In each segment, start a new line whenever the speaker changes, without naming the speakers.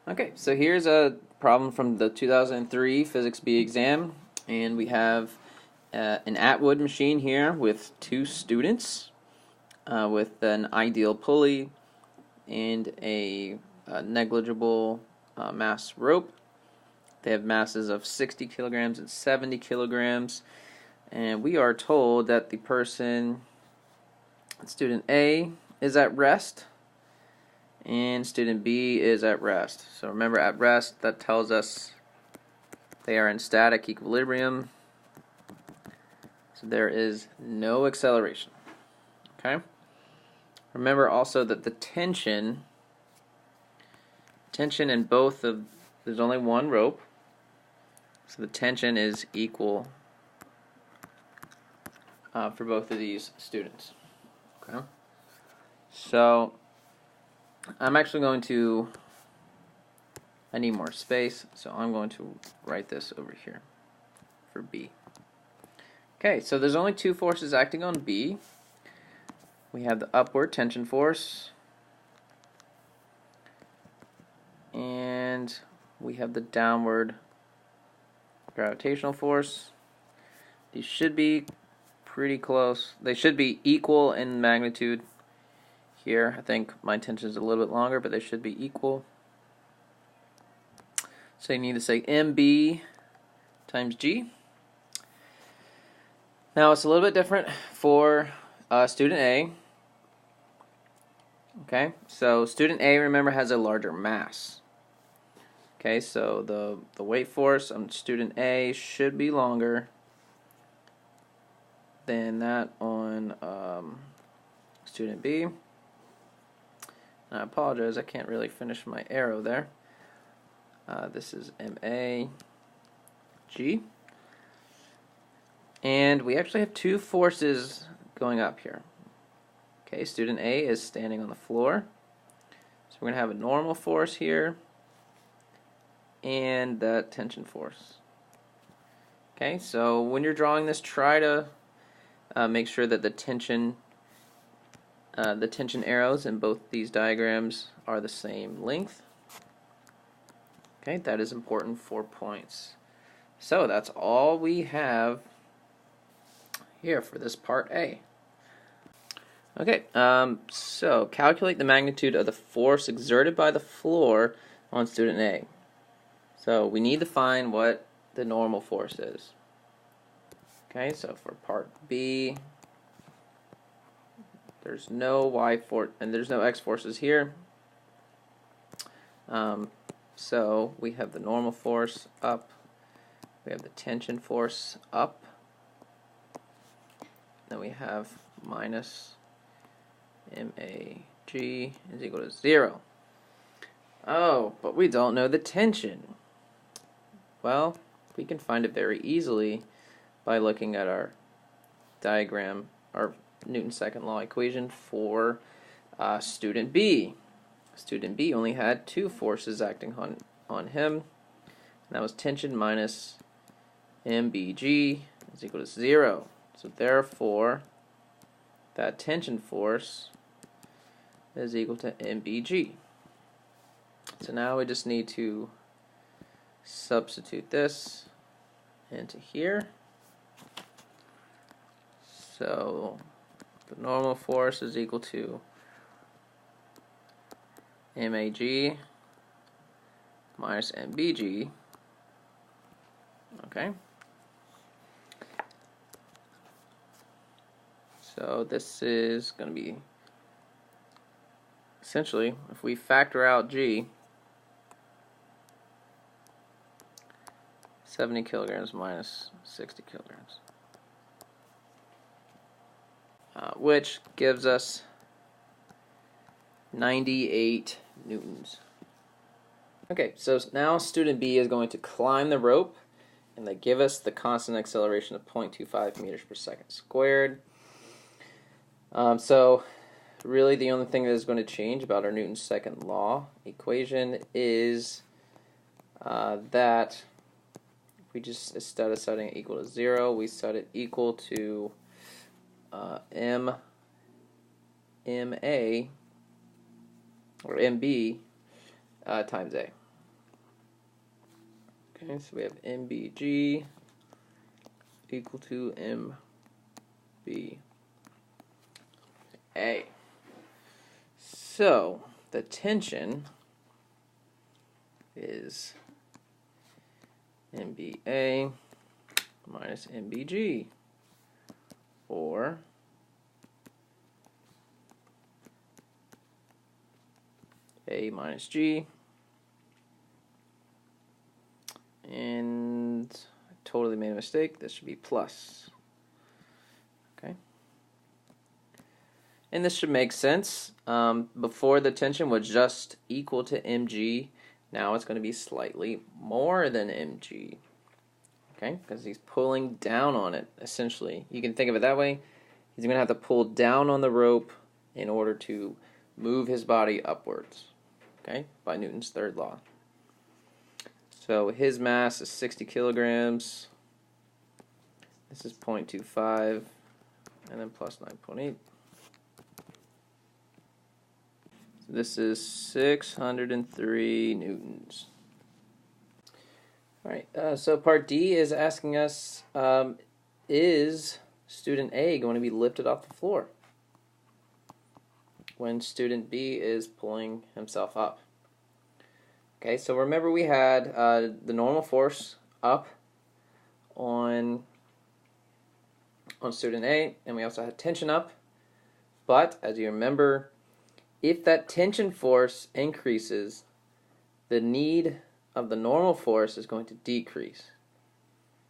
Okay, so here's a problem from the 2003 Physics B exam, and we have an Atwood machine here with two students with an ideal pulley and a negligible mass rope. They have masses of 60 kilograms and 70 kilograms, and we are told that the person, student A, is at rest and student B is at rest. So remember, at rest, that tells us they are in static equilibrium. So there is no acceleration. Okay? Remember also that the tension in both of, there's only one rope, so the tension is equal for both of these students. Okay? So I'm actually going to, I need more space, so I'm going to write this over here for B. Okay, so there's only two forces acting on B. We have the upward tension force, and we have the downward gravitational force. These should be pretty close. They should be equal in magnitude. Here, I think my tension is a little bit longer, but they should be equal. So you need to say MB times G. Now it's a little bit different for student A. Okay, so student A, remember, has a larger mass. Okay, so the weight force on student A should be longer than that on student B. I apologize, I can't really finish my arrow there. This is MAG. And we actually have two forces going up here. Okay, student A is standing on the floor. So we're going to have a normal force here and that tension force. Okay, so when you're drawing this, try to make sure that the tension arrows in both these diagrams are the same length. Okay, that is important for points. So that's all we have here for this part A. Okay, so calculate the magnitude of the force exerted by the floor on student A. So we need to find what the normal force is. Okay, so for part B, there's no y force and there's no x forces here. So we have the normal force up, we have the tension force up, then we have minus MAG is equal to 0. Oh, but we don't know the tension. Well, we can find it very easily by looking at our diagram, our Newton's second law equation for student B. Student B only had two forces acting on him, and that was tension minus MBG is equal to 0. So therefore, that tension force is equal to MBG. So now we just need to substitute this into here. So the normal force is equal to MAG minus MBG. Okay. So this is going to be essentially, if we factor out G, 70 kilograms minus 60 kilograms, which gives us 98 newtons. Okay, so now student B is going to climb the rope, and they give us the constant acceleration of 0.25 meters per second squared. So really the only thing that is going to change about our Newton's second law equation is that we just, instead of setting it equal to 0, we set it equal to MA or MB times A. Okay, so we have MBG equal to MBA. So the tension is MBA minus MBG, or A minus G, and I totally made a mistake. This should be plus. Okay. And this should make sense. Before, the tension was just equal to mg. Now it's going to be slightly more than mg. Okay, because he's pulling down on it, essentially. You can think of it that way. He's going to have to pull down on the rope in order to move his body upwards. Okay, by Newton's third law. So his mass is 60 kilograms. This is 0.25, and then plus 9.8. So this is 603 newtons. All right, so part D is asking us, is student A going to be lifted off the floor when student B is pulling himself up? Okay, so remember we had the normal force up on student A, and we also had tension up. But as you remember, if that tension force increases, the need of the normal force is going to decrease.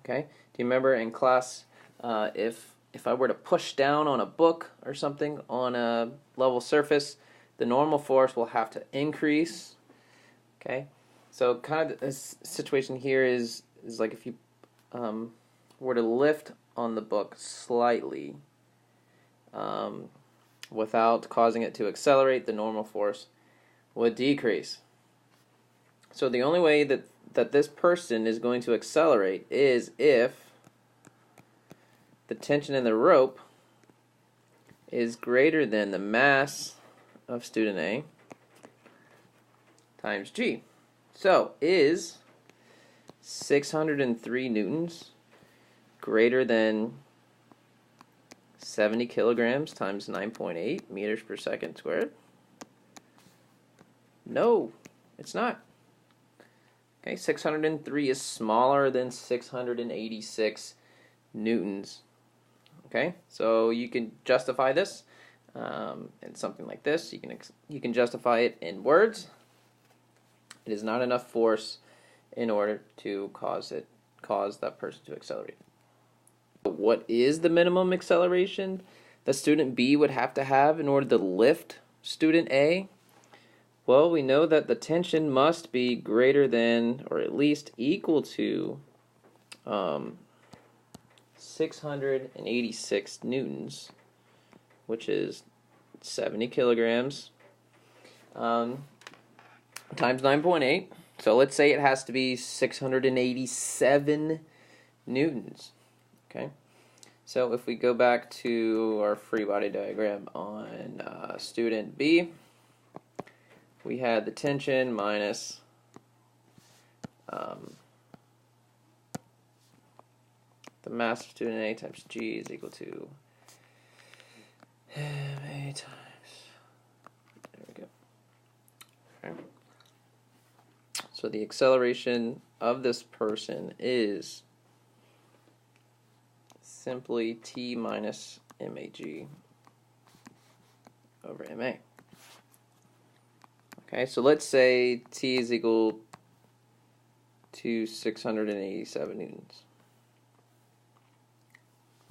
Okay? Do you remember in class, if I were to push down on a book or something on a level surface, the normal force will have to increase. Okay? So kind of this situation here is like if you were to lift on the book slightly, without causing it to accelerate, the normal force would decrease. So the only way that this person is going to accelerate is if the tension in the rope is greater than the mass of student A times G. So is 603 newtons greater than 70 kilograms times 9.8 meters per second squared? No, it's not. Okay, 603 is smaller than 686 newtons. Okay, so you can justify this in something like this. You can justify it in words. It is not enough force in order to cause that person to accelerate. What is the minimum acceleration that student B would have to have in order to lift student A? Well, we know that the tension must be greater than, or at least equal to, 686 newtons, which is 70 kilograms, times 9.8. So let's say it has to be 687 newtons. Okay, so if we go back to our free body diagram on student B, we had the tension minus the mass of student A times G is equal to MA times, there we go. Okay. So the acceleration of this person is simply T minus MAG over MA. Okay, so let's say T is equal to 687 newtons,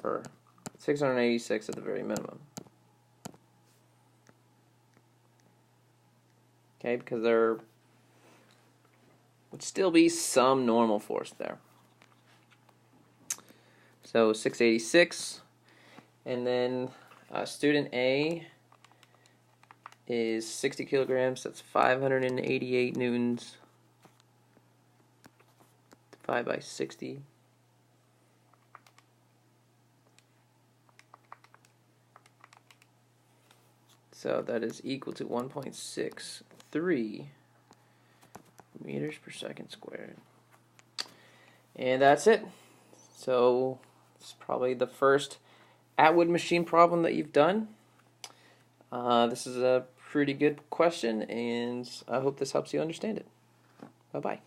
or 686 at the very minimum. Okay, because there would still be some normal force there. So 686, and then student A is 60 kilograms, that's 588 newtons, 5 by 60. So that is equal to 1.63 meters per second squared. And that's it. So it's probably the first Atwood machine problem that you've done. This is a pretty good question, and I hope this helps you understand it. Bye-bye.